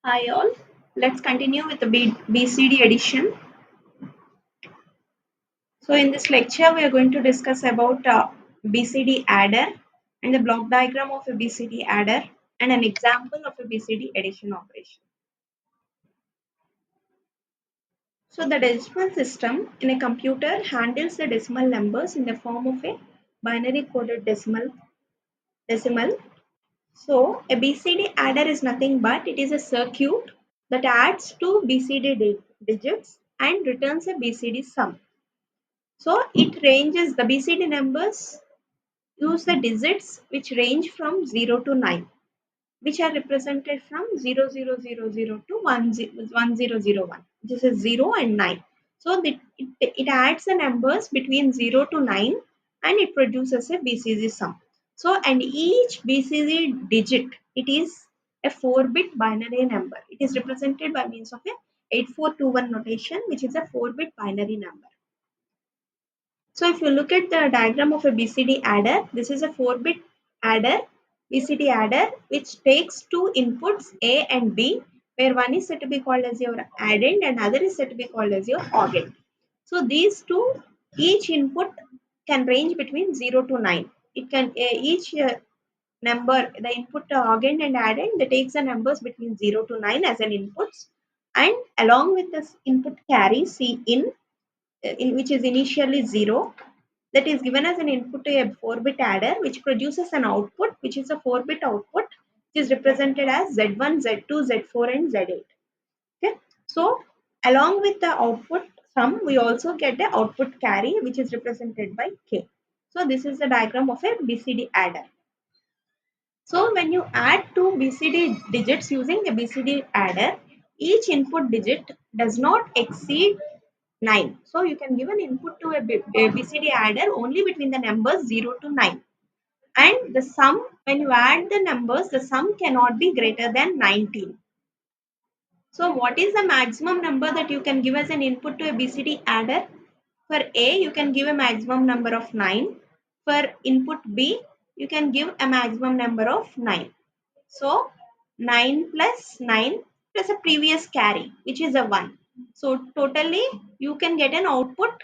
Hi all, let's continue with the BCD addition. So in this lecture we are going to discuss about BCD adder and the block diagram of a BCD adder and an example of a BCD addition operation. So the decimal system in a computer handles the decimal numbers in the form of a binary coded decimal. So a BCD adder is nothing but it is a circuit that adds two BCD digits and returns a BCD sum. So it ranges the BCD numbers use the digits which range from 0 to 9, which are represented from 0000 to 1001. This is 0 and 9. So it adds the numbers between 0 to 9 and it produces a BCD sum. So and each BCD digit, it is a 4-bit binary number. It is represented by means of a 8421 notation, which is a 4-bit binary number. So if you look at the diagram of a BCD adder, this is a 4-bit adder, BCD adder, which takes two inputs A and B, where one is said to be called as your addend and other is said to be called as your augend. So these two, each input can range between 0 to 9. It can each number, the input augend and addend, that takes the numbers between 0 to 9 as an inputs, and along with this input carry C in which is initially 0, that is given as an input to a 4-bit adder, which produces an output which is a 4-bit output, which is represented as Z1, Z2, Z4 and Z8. Okay. So along with the output sum, we also get the output carry, which is represented by K. So this is the diagram of a BCD adder. So when you add two BCD digits using a BCD adder, each input digit does not exceed 9. So you can give an input to a BCD adder only between the numbers 0 to 9. And the sum, when you add the numbers, the sum cannot be greater than 19. So what is the maximum number that you can give as an input to a BCD adder? For A, you can give a maximum number of 9. For input B, you can give a maximum number of 9. So 9 plus 9 plus a previous carry, which is a 1. So totally you can get an output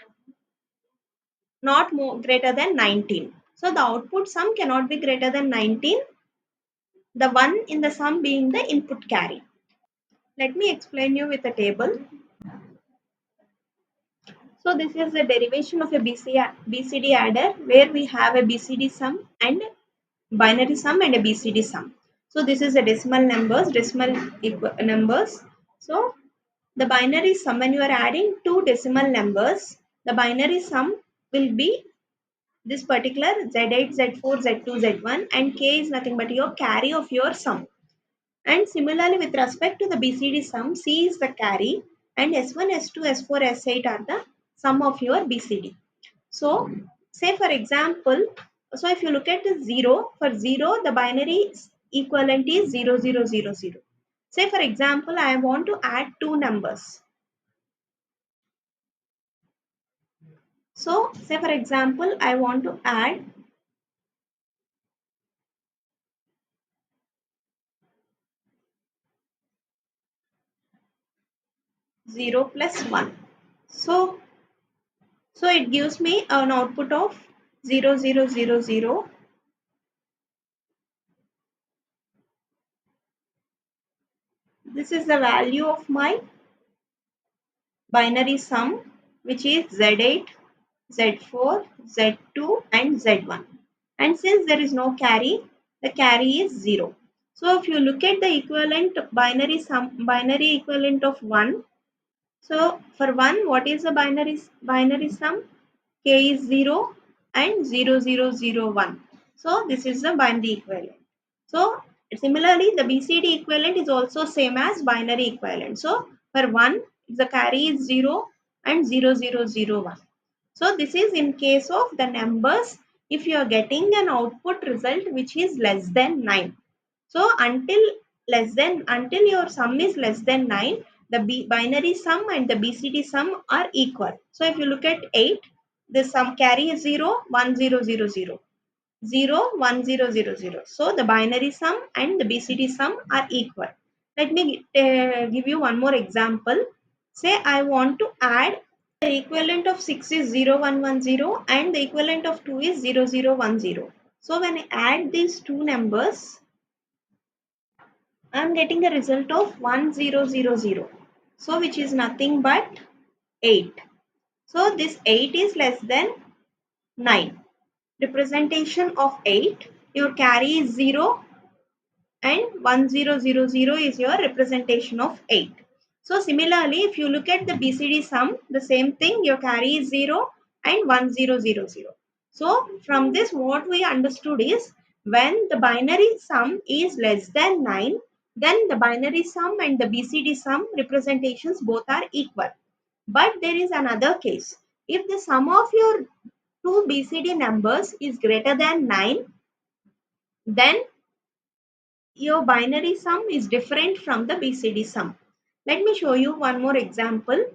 not more greater than 19. So the output sum cannot be greater than 19, the one in the sum being the input carry. Let me explain you with a table. So this is the derivation of a BCD adder where we have a BCD sum and binary sum and a BCD sum. So this is the decimal numbers. So the binary sum, when you are adding two decimal numbers, the binary sum will be this particular Z8, Z4, Z2, Z1, and K is nothing but your carry of your sum. And similarly, with respect to the BCD sum, C is the carry and S1, S2, S4, S8 are the sum of your BCD. So, say for example, so if you look at the 0, for 0, the binary equivalent is 0000. Say for example, I want to add two numbers. So, say for example, I want to add 0 plus 1. So, it gives me an output of 0000. This is the value of my binary sum, which is Z8, Z4, Z2 and Z1. And since there is no carry, the carry is 0. So if you look at the equivalent binary equivalent of 1. So for 1, what is the binary sum? K is 0 and 0001. So this is the binary equivalent. So similarly, the BCD equivalent is also same as binary equivalent. So for 1, the carry is 0 and 0001. So this is in case of the numbers if you are getting an output result which is less than 9. So until your sum is less than 9, the binary sum and the BCD sum are equal. So if you look at 8, the sum carry is 0, 1, 0, 0, 0. 0, 1, 0, 0, 0. So the binary sum and the BCD sum are equal. Let me give you one more example. Say I want to add the equivalent of 6 is 0110 and the equivalent of 2 is 0010. So when I add these two numbers, I am getting a result of 1000. So which is nothing but 8. So this 8 is less than 9. Representation of 8, your carry is 0 and 1000 is your representation of 8. So similarly, if you look at the BCD sum, the same thing, your carry is 0 and 1000. So from this what we understood is when the binary sum is less than 9, then the binary sum and the BCD sum representations both are equal. But there is another case. If the sum of your two BCD numbers is greater than 9, then your binary sum is different from the BCD sum. Let me show you one more example.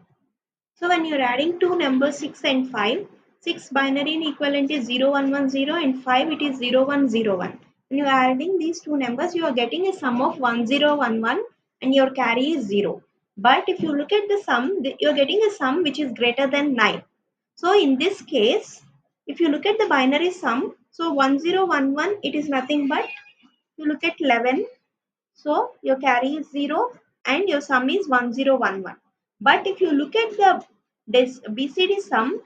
So when you're adding two numbers 6 and 5, 6 binary and equivalent is 0110 and 5 it is 0101. When you're adding these two numbers, you are getting a sum of 1011 and your carry is 0. But if you look at the sum, you're getting a sum which is greater than 9. So in this case, if you look at the binary sum, so 1011 it is nothing but, you look at 11, so your carry is 0 and your sum is 1011. But if you look at the this BCD sum,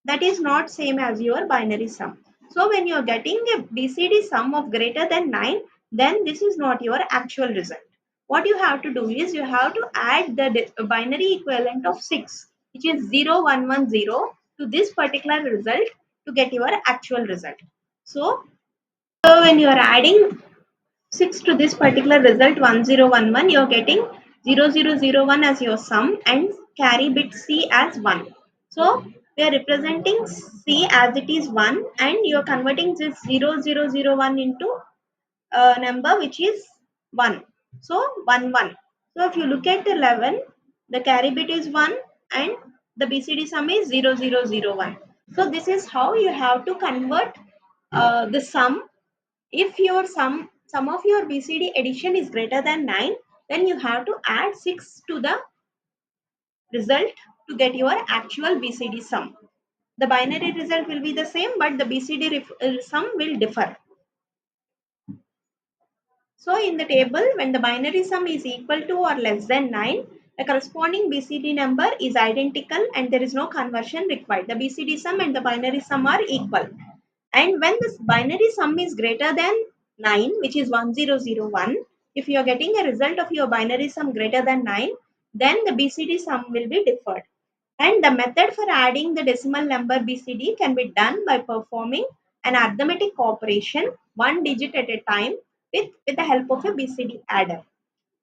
that is not same as your binary sum. So when you are getting a BCD sum of greater than 9, then this is not your actual result. What you have to do is you have to add the binary equivalent of 6, which is 0110, to this particular result to get your actual result. So when you are adding 6 to this particular result 1011, you're getting 0001 as your sum and carry bit C as 1. So we are representing C as it is 1 and you're converting this 0001 into a number which is 1. So 1 1. So if you look at 11, the carry bit is 1 and the BCD sum is 0001. So this is how you have to convert the sum. If your sum of your BCD addition is greater than 9, then you have to add 6 to the result to get your actual BCD sum. The binary result will be the same, but the BCD sum will differ. So in the table, when the binary sum is equal to or less than 9, the corresponding BCD number is identical and there is no conversion required. The BCD sum and the binary sum are equal. And when this binary sum is greater than 9, which is 1001, if you are getting a result of your binary sum greater than 9, then the BCD sum will be differed. And the method for adding the decimal number BCD can be done by performing an arithmetic operation one digit at a time with the help of a BCD adder.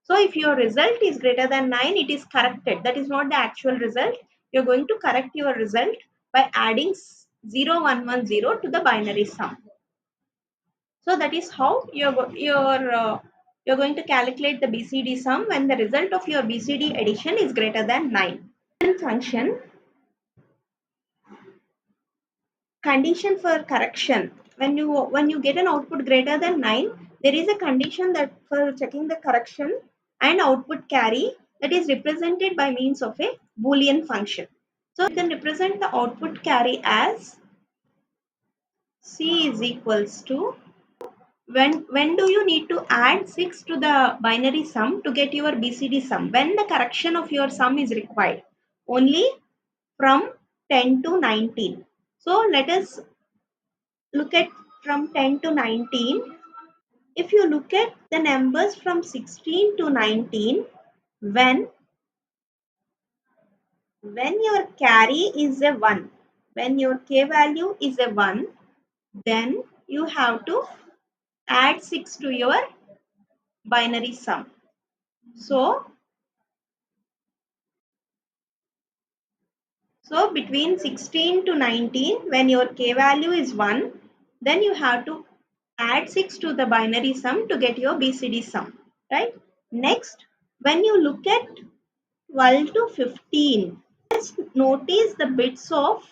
So if your result is greater than 9, it is corrected. That is not the actual result. You're going to correct your result by adding 0110 to the binary sum. So that is how you're going to calculate the BCD sum when the result of your BCD addition is greater than 9. Function condition for correction. When you get an output greater than 9, there is a condition that for checking the correction and output carry that is represented by means of a boolean function. So you can represent the output carry as C is equals to, when do you need to add 6 to the binary sum to get your BCD sum? When the correction of your sum is required, only from 10 to 19. So let us look at from 10 to 19. If you look at the numbers from 16 to 19, when your carry is a 1, when your k value is a 1, then you have to add 6 to your binary sum. So between 16 to 19, when your k value is 1, then you have to add 6 to the binary sum to get your BCD sum, right? Next, when you look at 12 to 15, just notice the bits of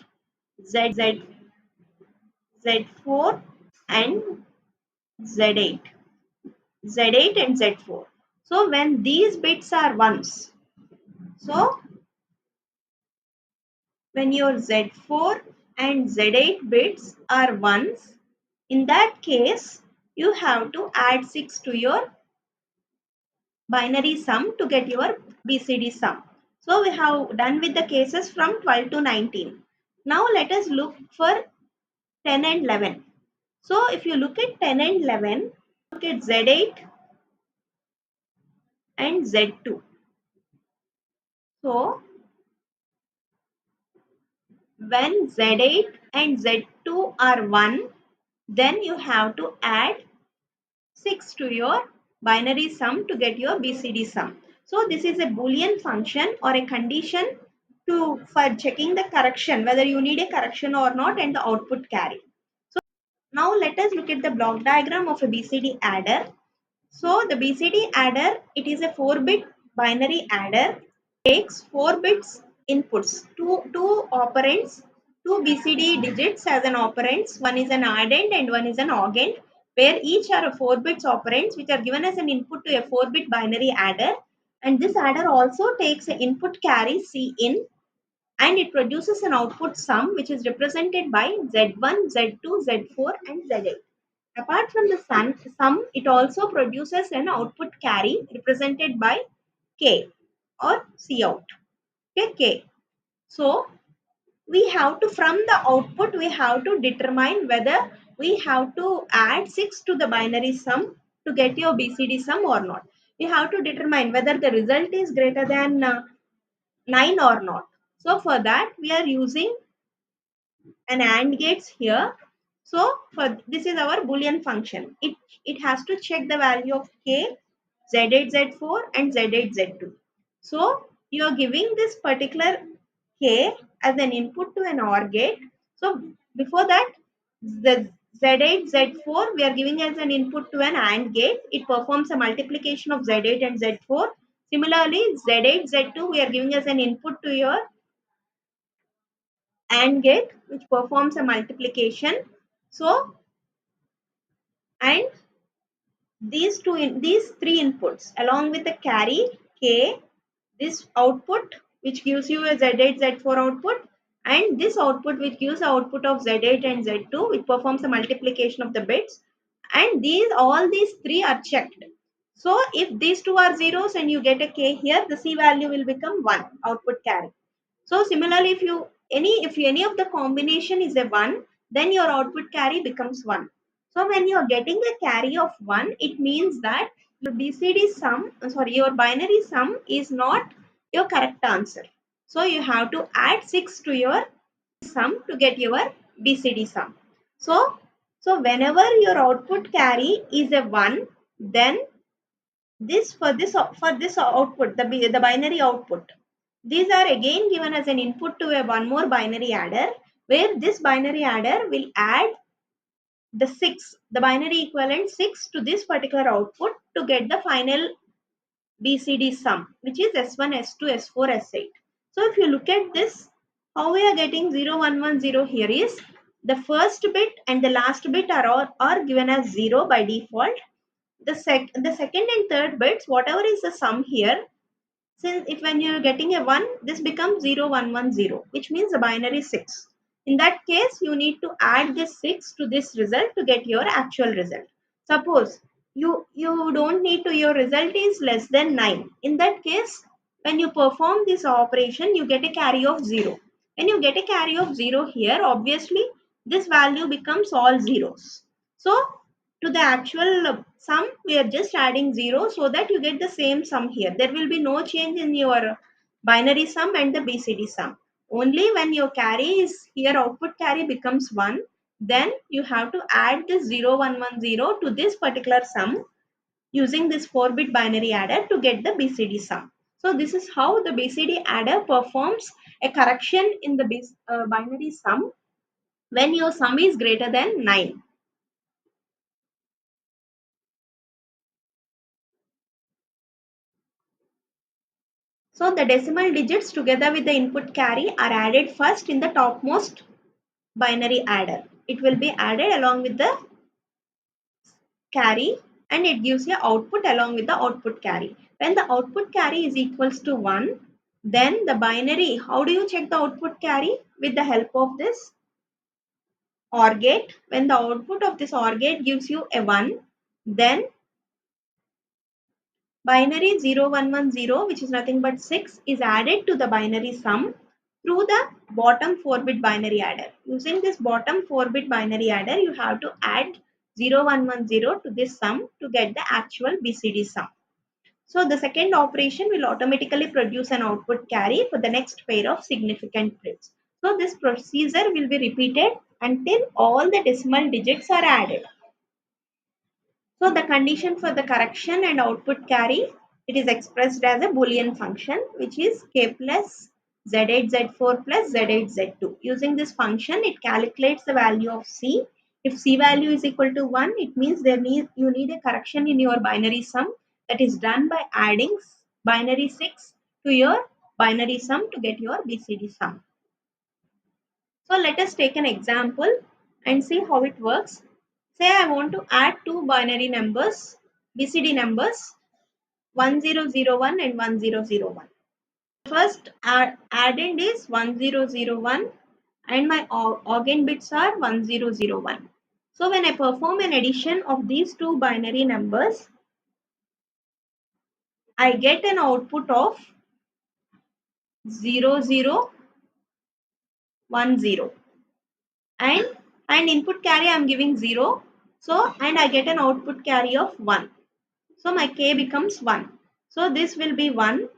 Z4 and Z8. Z8 and Z4. So when these bits are ones, so when your Z4 and Z8 bits are ones, in that case, you have to add 6 to your binary sum to get your BCD sum. So we have done with the cases from 12 to 19. Now let us look for 10 and 11. So if you look at 10 and 11, look at Z8 and Z2. So when Z8 and Z2 are 1, then you have to add 6 to your binary sum to get your BCD sum. So this is a Boolean function or a condition for checking the correction, whether you need a correction or not, and the output carry. So now let us look at the block diagram of a BCD adder. So the BCD adder, it is a 4-bit binary adder, takes 4 bits inputs, two operands, two BCD digits as an operands. One is an addend and one is an augend, where each are a 4 bits operands which are given as an input to a 4-bit binary adder. And this adder also takes an input carry C in, and it produces an output sum which is represented by Z1, Z2, Z4 and Z8. Apart from the sum, it also produces an output carry represented by K or Cout. Okay, K. So we have to, from the output, we have to determine whether we have to add 6 to the binary sum to get your BCD sum or not. We have to determine whether the result is greater than 9 or not. So for that, we are using an AND gates here. So for this is our Boolean function. It has to check the value of K, Z8, Z4 and Z8, Z2. So you are giving this particular K as an input to an OR gate. So before that, the Z8, Z4 we are giving as an input to an AND gate. It performs a multiplication of Z8 and Z4. Similarly, Z8, Z2 we are giving as an input to your AND gate, which performs a multiplication. So, and these three inputs along with the carry K, this output which gives you a Z8, Z4 output, and this output which gives the output of Z8 and Z2, which performs a multiplication of the bits, and all these three are checked. So if these two are zeros and you get a K here, the C value will become 1 output carry. So similarly, if any of the combination is a 1, then your output carry becomes 1. So when you are getting a carry of 1, it means that your BCD sum, sorry, your binary sum is not your correct answer. So you have to add 6 to your sum to get your BCD sum. So whenever your output carry is a 1, then this output, the binary output, these are again given as an input to a one more binary adder, where this binary adder will add the 6, the binary equivalent 6 to this particular output to get the final BCD sum, which is S1, S2, S4, S8. So if you look at this, how we are getting 0110 here is the first bit and the last bit are given as 0 by default. The second and third bits, whatever is the sum here, since if when you're getting a 1, this becomes 0110, which means the binary 6. In that case, you need to add this 6 to this result to get your actual result. Suppose you don't need to, your result is less than 9. In that case, when you perform this operation, you get a carry of 0. When you get a carry of 0 here, obviously, this value becomes all zeros. So to the actual sum, we are just adding 0 so that you get the same sum here. There will be no change in your binary sum and the BCD sum. Only when your carry is here, output carry becomes 1, then you have to add this 0110 to this particular sum using this 4-bit binary adder to get the BCD sum. So this is how the BCD adder performs a correction in the binary sum when your sum is greater than 9. So the decimal digits together with the input carry are added first in the topmost binary adder. It will be added along with the carry and it gives you output along with the output carry. When the output carry is equals to 1, then the binary, how do you check the output carry? With the help of this OR gate. When the output of this OR gate gives you a 1, then binary 0110, which is nothing but 6, is added to the binary sum through the bottom 4-bit binary adder. Using this bottom 4-bit binary adder, you have to add 0110 to this sum to get the actual BCD sum. So the second operation will automatically produce an output carry for the next pair of significant bits. So this procedure will be repeated until all the decimal digits are added. So the condition for the correction and output carry, it is expressed as a Boolean function, which is k plus z8 z4 plus z8 z2. Using this function, it calculates the value of c. If c value is equal to 1, it means you need a correction in your binary sum, that is done by adding binary 6 to your binary sum to get your BCD sum. So let us take an example and see how it works. Say I want to add two binary numbers, BCD numbers 1001 and 1001. First addend is 1001 and my organ bits are 1001. So when I perform an addition of these two binary numbers, I get an output of 0010 and input carry I am giving 0. So and I get an output carry of 1. So my k becomes 1. So this will be 1,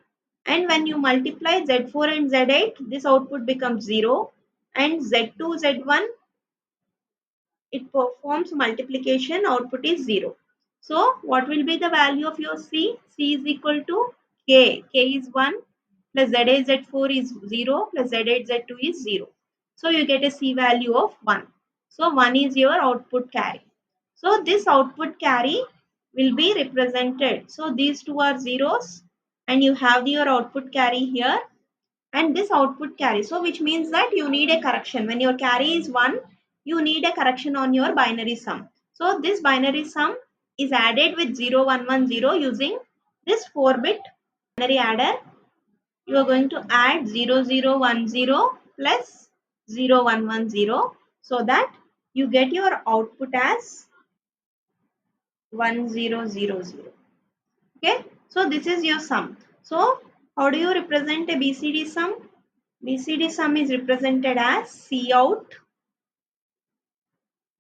and when you multiply z4 and z8, this output becomes 0, and z2, z1, it performs multiplication, output is 0. So what will be the value of your c? C is equal to k. K is 1 plus z8, z4 is 0 plus z8, z2 is 0. So you get a c value of 1. So 1 is your output carry. So this output carry will be represented. So these two are zeros and you have your output carry here and this output carry. So which means that you need a correction. When your carry is 1, you need a correction on your binary sum. So this binary sum is added with 0110 using this 4-bit binary adder. You are going to add 0010 plus 0110 so that you get your output as 1000. Okay, so this is your sum. So how do you represent a BCD sum? BCD sum is represented as C out,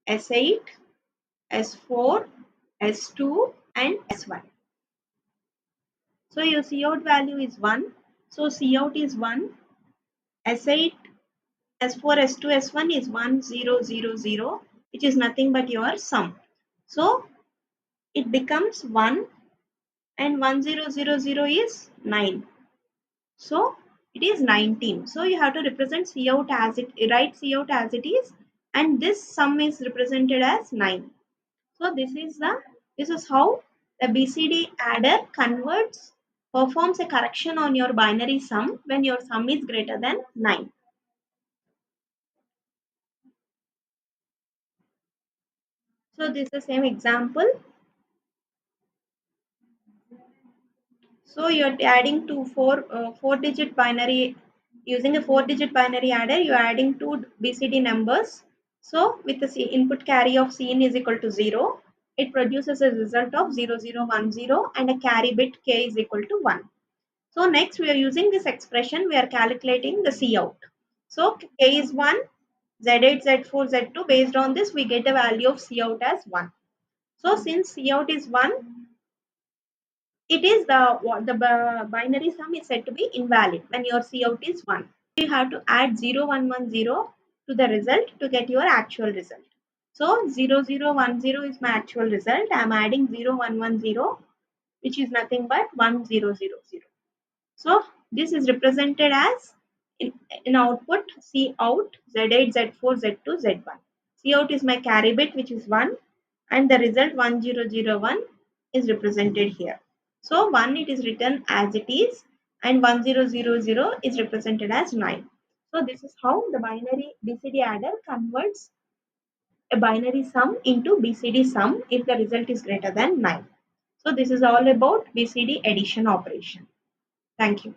S8, S4, S2 and S1. So your C out value is 1. So C out is 1. S8, S4, S2, S1 is 1000, which is nothing but your sum. So it becomes 1 and 1000 is 9. So it is 19. So you have to represent C out as write C out as it is, and this sum is represented as 9. So this is how the BCD adder performs a correction on your binary sum when your sum is greater than 9. So this is the same example. So you're adding to 4-digit binary, using a 4-digit binary adder, you're adding two BCD numbers. So with the input carry of Cin is equal to 0, it produces a result of 0010 and a carry bit k is equal to 1. So next we are using this expression, we are calculating the C out. So k is 1, z8, z4, z2, based on this we get a value of C out as 1. So since C out is 1, it is the binary sum is said to be invalid when your C out is 1. You have to add 0110 to the result to get your actual result. So 0010 is my actual result. I am adding 0110, which is nothing but 1000. So this is represented as in output C out Z8, Z4, Z2, Z1. C out is my carry bit, which is 1, and the result 1001 is represented here. So 1 it is written as it is and 1000 is represented as 9. So this is how the binary BCD adder converts a binary sum into BCD sum if the result is greater than 9. So this is all about BCD addition operation. Thank you.